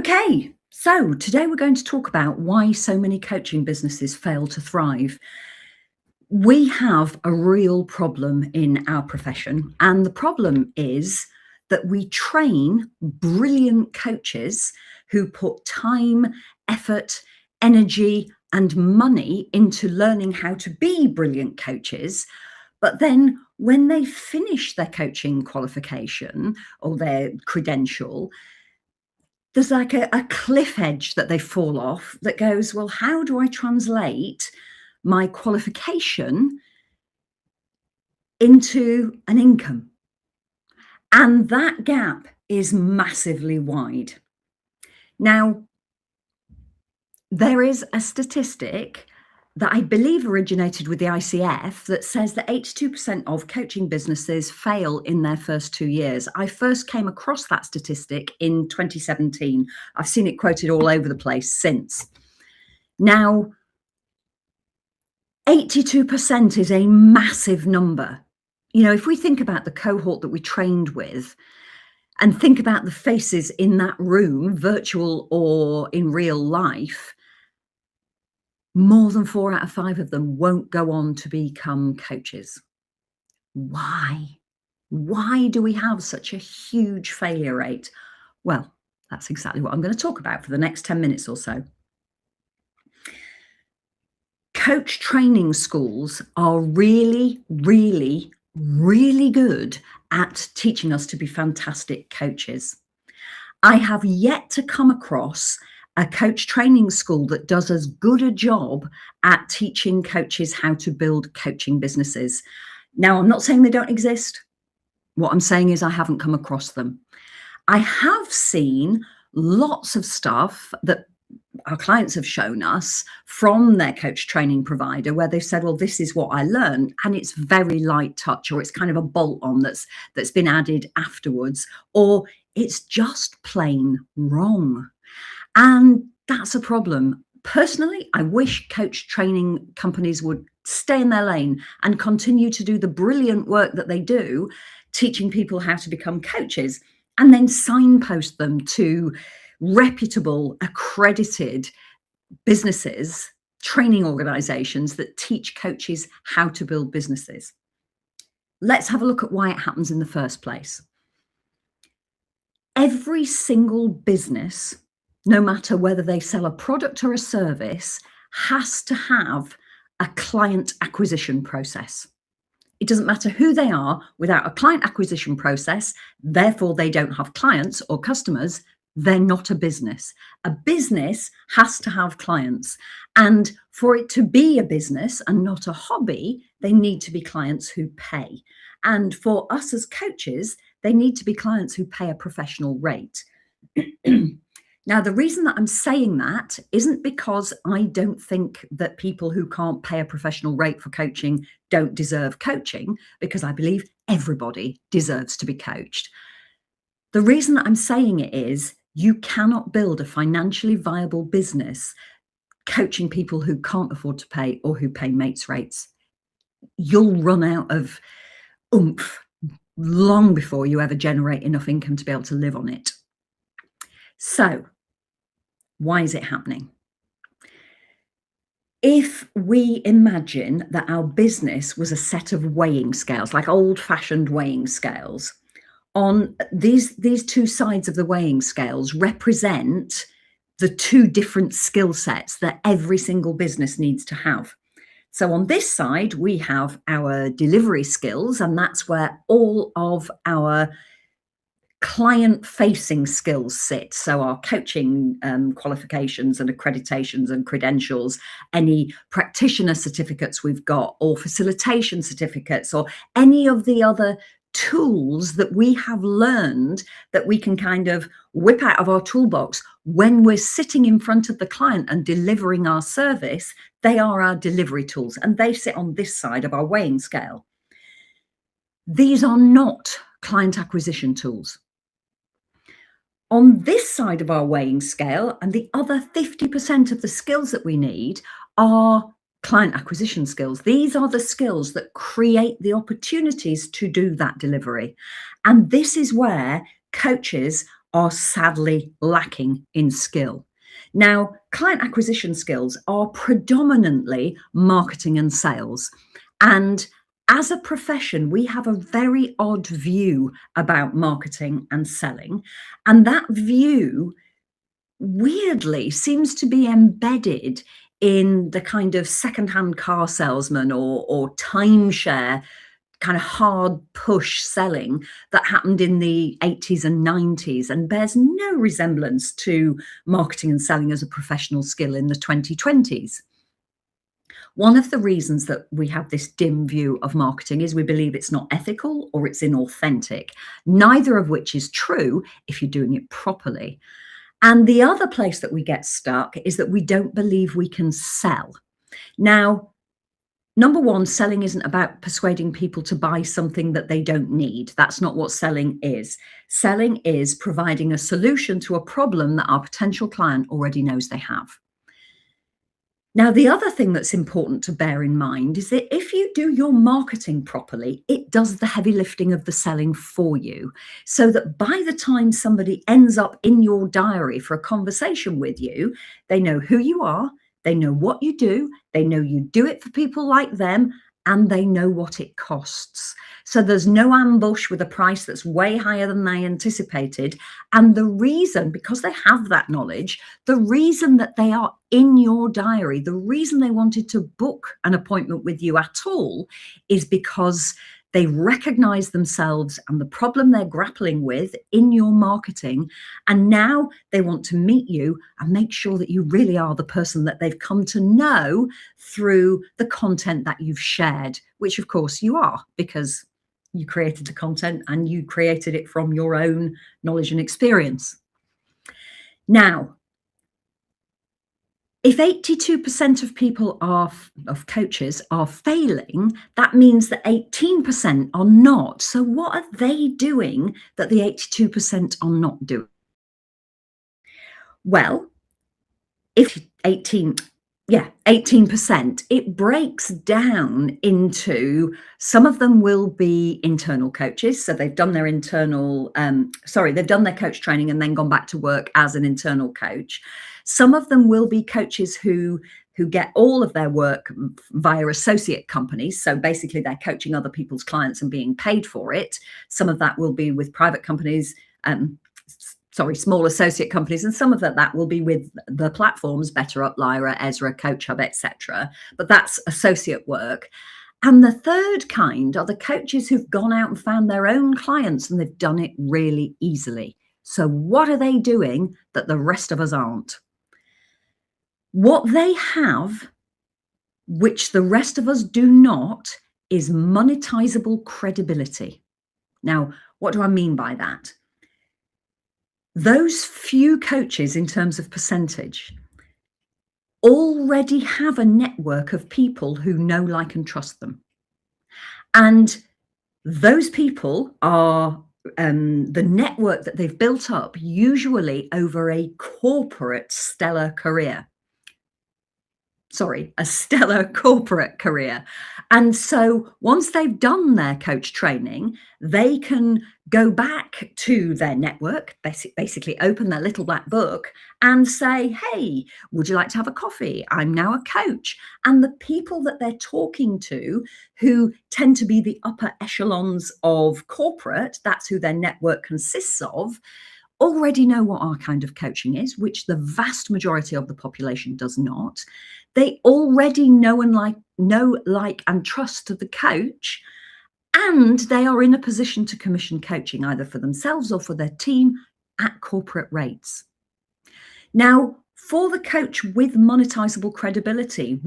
Okay, so today we're going to talk about why so many coaching businesses fail to thrive. We have a real problem in our profession, and the problem is that we train brilliant coaches who put time, effort, energy, and money into learning how to be brilliant coaches. But then when they finish their coaching qualification or their credential, there's like a cliff edge that they fall off that goes, well, how do I translate my qualification into an income? And that gap is massively wide. Now, there is a statistic that I believe originated with the ICF that says that 82% of coaching businesses fail in their first 2 years. I first came across that statistic in 2017. I've seen it quoted all over the place since. Now, 82% is a massive number. You know, if we think about the cohort that we trained with and think about the faces in that room, virtual or in real life, more than 4 out of 5 of them won't go on to become coaches. Why? Why do we have such a huge failure rate? Well, that's exactly what I'm going to talk about for the next 10 minutes or so. Coach training schools are really, really, really good at teaching us to be fantastic coaches. I have yet to come across a coach training school that does as good a job at teaching coaches how to build coaching businesses. Now, I'm not saying they don't exist. What I'm saying is I haven't come across them. I have seen lots of stuff that our clients have shown us from their coach training provider where they've said, well, this is what I learned, and it's very light touch, or it's kind of a bolt on that's been added afterwards, or it's just plain wrong. And that's a problem. Personally, I wish coach training companies would stay in their lane and continue to do the brilliant work that they do, teaching people how to become coaches, and then signpost them to reputable, accredited businesses, training organizations that teach coaches how to build businesses. Let's have a look at why it happens in the first place. Every single business, no matter whether they sell a product or a service, has to have a client acquisition process. It doesn't matter who they are, without a client acquisition process, therefore they don't have clients or customers, they're not a business. A business has to have clients. And for it to be a business and not a hobby, they need to be clients who pay. And for us as coaches, they need to be clients who pay a professional rate. Now, the reason that I'm saying that isn't because I don't think that people who can't pay a professional rate for coaching don't deserve coaching, because I believe everybody deserves to be coached. The reason that I'm saying it is you cannot build a financially viable business coaching people who can't afford to pay or who pay mates rates. You'll run out of oomph long before you ever generate enough income to be able to live on it. So, why is it happening? If we imagine that our business was a set of weighing scales, like old-fashioned weighing scales, on these two sides of the weighing scales represent the two different skill sets that every single business needs to have. So on this side, we have our delivery skills, and that's where all of our client-facing skills sit. So our coaching qualifications and accreditations and credentials, any practitioner certificates we've got, or facilitation certificates, or any of the other tools that we have learned that we can kind of whip out of our toolbox when we're sitting in front of the client and delivering our service. They are our delivery tools, and they sit on this side of our weighing scale. These are not client acquisition tools. On this side of our weighing scale, and the other 50% of the skills that we need are client acquisition skills. These are the skills that create the opportunities to do that delivery. And this is where coaches are sadly lacking in skill. Now, client acquisition skills are predominantly marketing and sales. And as a profession, we have a very odd view about marketing and selling. And that view weirdly seems to be embedded in the kind of secondhand car salesman or timeshare kind of hard push selling that happened in the 80s and 90s and bears no resemblance to marketing and selling as a professional skill in the 2020s. One of the reasons that we have this dim view of marketing is we believe it's not ethical or it's inauthentic, neither of which is true if you're doing it properly. And the other place that we get stuck is that we don't believe we can sell. Now, number one, selling isn't about persuading people to buy something that they don't need. That's not what selling is. Selling is providing a solution to a problem that our potential client already knows they have. Now, the other thing that's important to bear in mind is that if you do your marketing properly, it does the heavy lifting of the selling for you, so that by the time somebody ends up in your diary for a conversation with you, they know who you are, they know what you do, they know you do it for people like them, and they know what it costs. So there's no ambush with a price that's way higher than they anticipated. And the reason, because they have that knowledge, the reason that they are in your diary, the reason they wanted to book an appointment with you at all is because they recognize themselves and the problem they're grappling with in your marketing. And now they want to meet you and make sure that you really are the person that they've come to know through the content that you've shared, which of course you are, because you created the content and you created it from your own knowledge and experience. Now, if 82% of people of coaches are failing, that means that 18% are not. So what are they doing that the 82% are not doing? Well, if 18%, it breaks down into, some of them will be internal coaches. So they've done their they've done their coach training and then gone back to work as an internal coach. Some of them will be coaches who get all of their work via associate companies. So basically they're coaching other people's clients and being paid for it. Some of that will be with private companies, small associate companies, and some of that will be with the platforms, BetterUp, Lyra, Ezra, Coach Hub, etc. But that's associate work. And the third kind are the coaches who've gone out and found their own clients and they've done it really easily. So what are they doing that the rest of us aren't? What they have, which the rest of us do not, is monetizable credibility. Now, what do I mean by that? Those few coaches, in terms of percentage, already have a network of people who know, like, and trust them. And those people are the network that they've built up, usually over a stellar corporate career. And so once they've done their coach training, they can go back to their network, basically open their little black book and say, hey, would you like to have a coffee? I'm now a coach. And the people that they're talking to, who tend to be the upper echelons of corporate, that's who their network consists of, already know what our kind of coaching is, which the vast majority of the population does not. They already know, like, and trust the coach, and they are in a position to commission coaching either for themselves or for their team at corporate rates. Now, for the coach with monetizable credibility,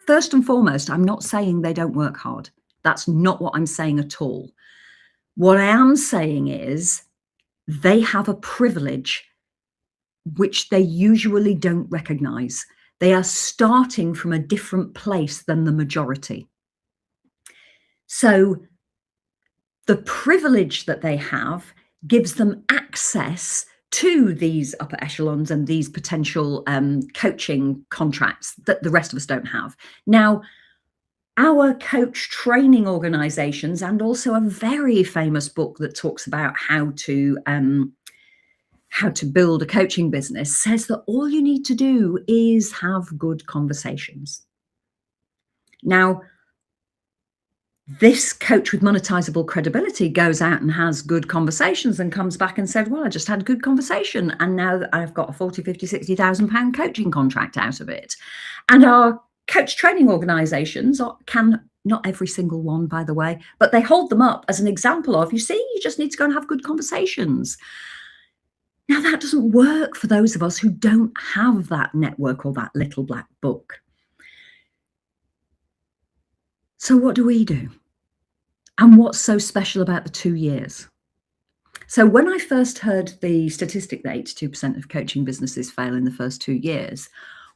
first and foremost, I'm not saying they don't work hard. That's not what I'm saying at all. What I am saying is they have a privilege which they usually don't recognize. They are starting from a different place than the majority. So the privilege that they have gives them access to these upper echelons and these potential coaching contracts that the rest of us don't have. Now, our coach training organizations, and also a very famous book that talks about how to How to Build a Coaching Business says that all you need to do is have good conversations. Now, this coach with monetizable credibility goes out and has good conversations and comes back and said, well, I just had a good conversation and now I've got a 40, 50, 60,000 pound coaching contract out of it. And our coach training organizations can, not every single one, by the way, but they hold them up as an example of, you see, you just need to go and have good conversations. Now, that doesn't work for those of us who don't have that network or that little black book. So what do we do? And what's so special about the 2 years? So when I first heard the statistic that 82% of coaching businesses fail in the first 2 years,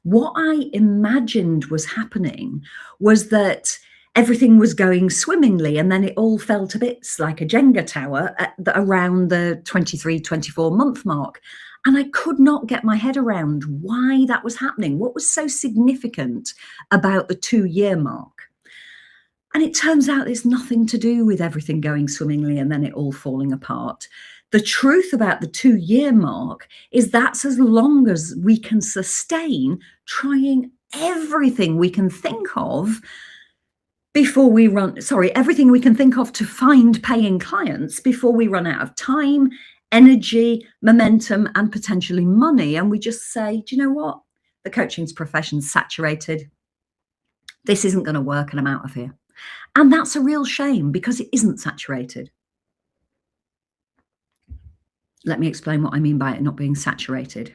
what I imagined was happening was that everything was going swimmingly and then it all fell to bits like a Jenga tower around the 23, 24 month mark. And I could not get my head around why that was happening. What was so significant about the 2-year mark? And it turns out it's nothing to do with everything going swimmingly and then it all falling apart. The truth about the 2-year mark is that's as long as we can sustain trying everything we can think of before we everything we can think of to find paying clients before we run out of time, energy, momentum, and potentially money. And we just say, do you know what? The coaching profession's saturated. This isn't going to work and I'm out of here. And that's a real shame because it isn't saturated. Let me explain what I mean by it not being saturated.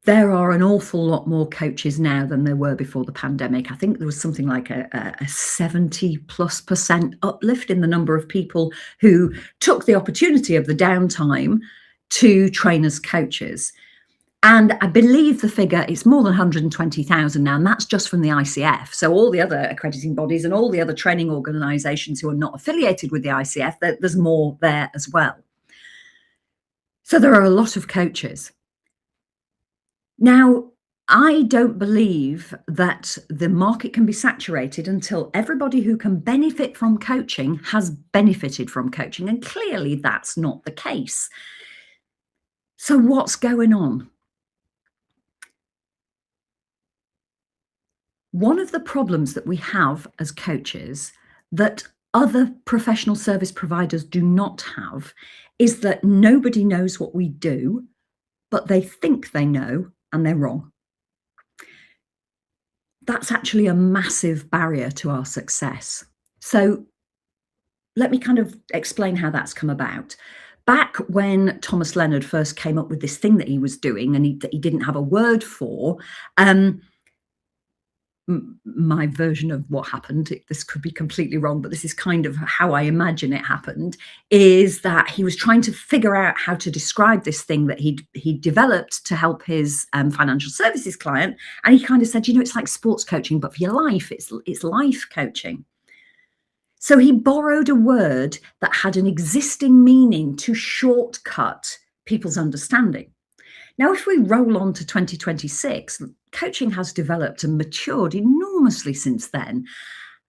There are an awful lot more coaches now than there were before the pandemic. I think there was something like a 70+% uplift in the number of people who took the opportunity of the downtime to train as coaches. And I believe the figure is more than 120,000 now, and that's just from the ICF. So all the other accrediting bodies and all the other training organisations who are not affiliated with the ICF, there's more there as well. So there are a lot of coaches. Now, I don't believe that the market can be saturated until everybody who can benefit from coaching has benefited from coaching, and clearly that's not the case. So what's going on? One of the problems that we have as coaches that other professional service providers do not have is that nobody knows what we do, but they think they know and they're wrong. That's actually a massive barrier to our success. So let me kind of explain how that's come about. Back when Thomas Leonard first came up with this thing that he was doing and he didn't have a word for, my version of what happened, this could be completely wrong, but this is kind of how I imagine it happened, is that he was trying to figure out how to describe this thing that he developed to help his financial services client. And he kind of said, it's like sports coaching, but for your life, it's life coaching. So he borrowed a word that had an existing meaning to shortcut people's understanding. Now, if we roll on to 2026, coaching has developed and matured enormously since then,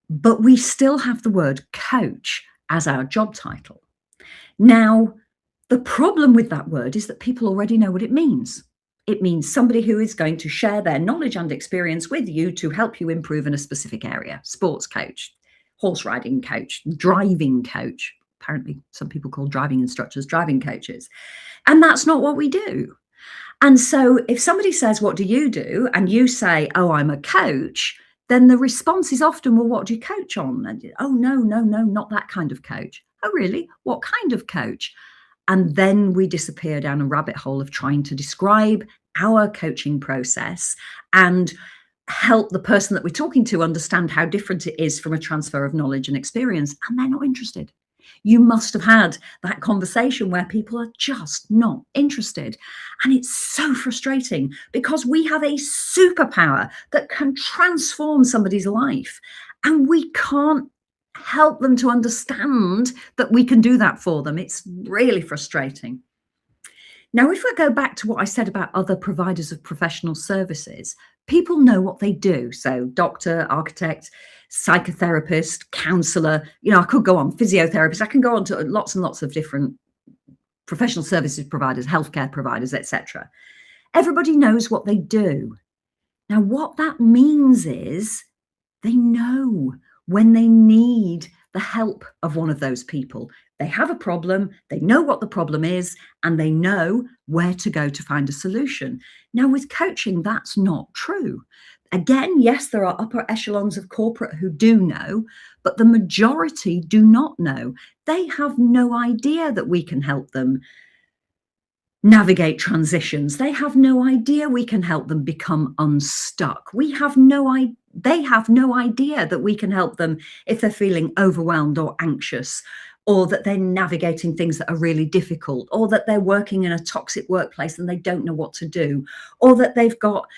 but we still have the word coach as our job title. Now, the problem with that word is that people already know what it means. It means somebody who is going to share their knowledge and experience with you to help you improve in a specific area. Sports coach, horse riding coach, driving coach. Apparently, some people call driving instructors driving coaches. And that's not what we do. And so if somebody says, what do you do? And you say, oh, I'm a coach, then the response is often, well, what do you coach on? And, oh, no, not that kind of coach. Oh, really? What kind of coach? And then we disappear down a rabbit hole of trying to describe our coaching process and help the person that we're talking to understand how different it is from a transfer of knowledge and experience. And they're not interested. You must have had that conversation where people are just not interested. And it's so frustrating because we have a superpower that can transform somebody's life. And we can't help them to understand that we can do that for them. It's really frustrating. Now, if we go back to what I said about other providers of professional services, people know what they do. So doctor, architect, psychotherapist, counsellor, I could go on, physiotherapist, I can go on to lots and lots of different professional services providers, healthcare providers, etc. Everybody knows what they do. Now, what that means is they know when they need the help of one of those people. They have a problem, they know what the problem is, and they know where to go to find a solution. Now, with coaching, that's not true. Again, yes, there are upper echelons of corporate who do know, but the majority do not know. They have no idea that we can help them navigate transitions. They have no idea we can help them become unstuck. They have no idea that we can help them if they're feeling overwhelmed or anxious, or that they're navigating things that are really difficult, or that they're working in a toxic workplace and they don't know what to do, or that they've got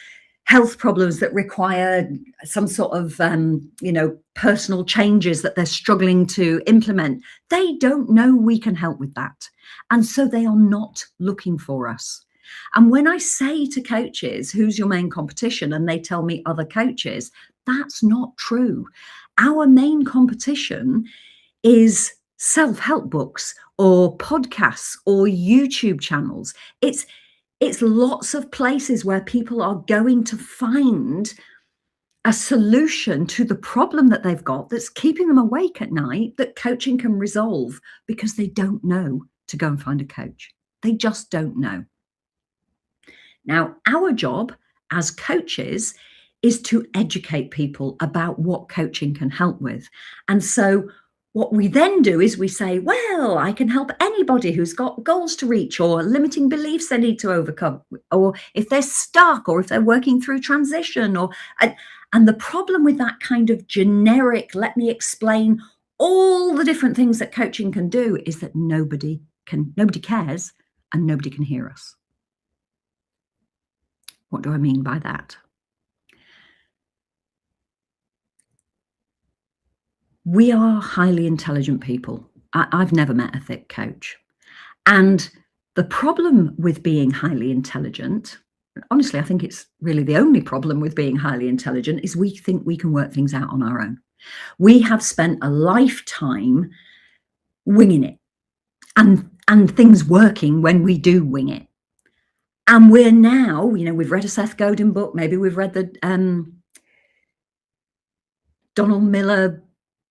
health problems that require some sort of personal changes that they're struggling to implement. They don't know we can help with that, and so they are not looking for us. And when I say to coaches, who's your main competition, and they tell me other coaches, that's not true. Our main competition is self-help books or podcasts or YouTube channels. It's lots of places where people are going to find a solution to the problem that they've got that's keeping them awake at night, that coaching can resolve, because they don't know to go and find a coach. They just don't know. Now, our job as coaches is to educate people about what coaching can help with. And so what we then do is we say, well, I can help anybody who's got goals to reach, or limiting beliefs they need to overcome, or if they're stuck, or if they're working through transition, and the problem with that kind of generic, let me explain all the different things that coaching can do, is that nobody cares and nobody can hear us. What do I mean by that? We are highly intelligent people. I've never met a thick coach. And the problem with being highly intelligent, honestly, I think it's really the only problem with being highly intelligent, is we think we can work things out on our own. We have spent a lifetime winging it, and things working when we do wing it. And we're now, we've read a Seth Godin book, maybe we've read the Donald Miller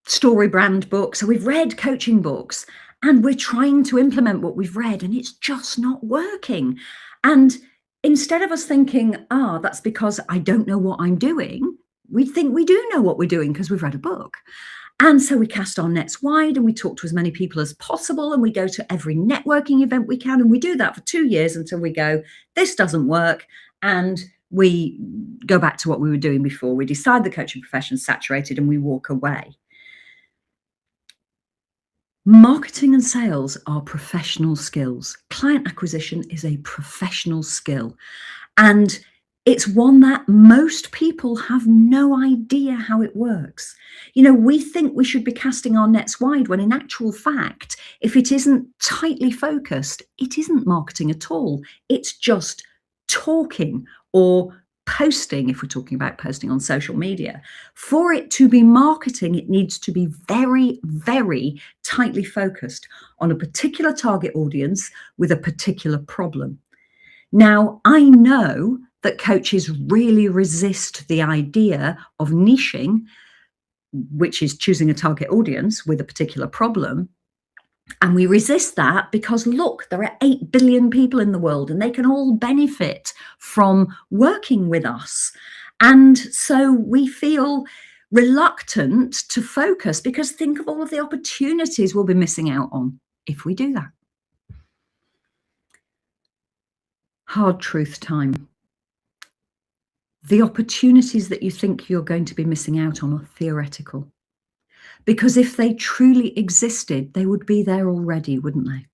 story brand book. So we've read coaching books and we're trying to implement what we've read, and it's just not working. And instead of us thinking, that's because I don't know what I'm doing, we think we do know what we're doing because we've read a book. And so we cast our nets wide and we talk to as many people as possible, and we go to every networking event we can. And we do that for 2 years until we go, this doesn't work. And we go back to what we were doing before. We decide the coaching profession is saturated and we walk away. Marketing and sales are professional skills. Client acquisition is a professional skill. And it's one that most people have no idea how it works. We think we should be casting our nets wide, when in actual fact, if it isn't tightly focused, it isn't marketing at all. It's just talking or posting, if we're talking about posting on social media. For it to be marketing, it needs to be very, very tightly focused on a particular target audience with a particular problem. Now, I know that coaches really resist the idea of niching, which is choosing a target audience with a particular problem. And we resist that because, look, there are 8 billion people in the world and they can all benefit from working with us. And so we feel reluctant to focus, because think of all of the opportunities we'll be missing out on if we do that. Hard truth time. The opportunities that you think you're going to be missing out on are theoretical. Because if they truly existed, they would be there already, wouldn't they?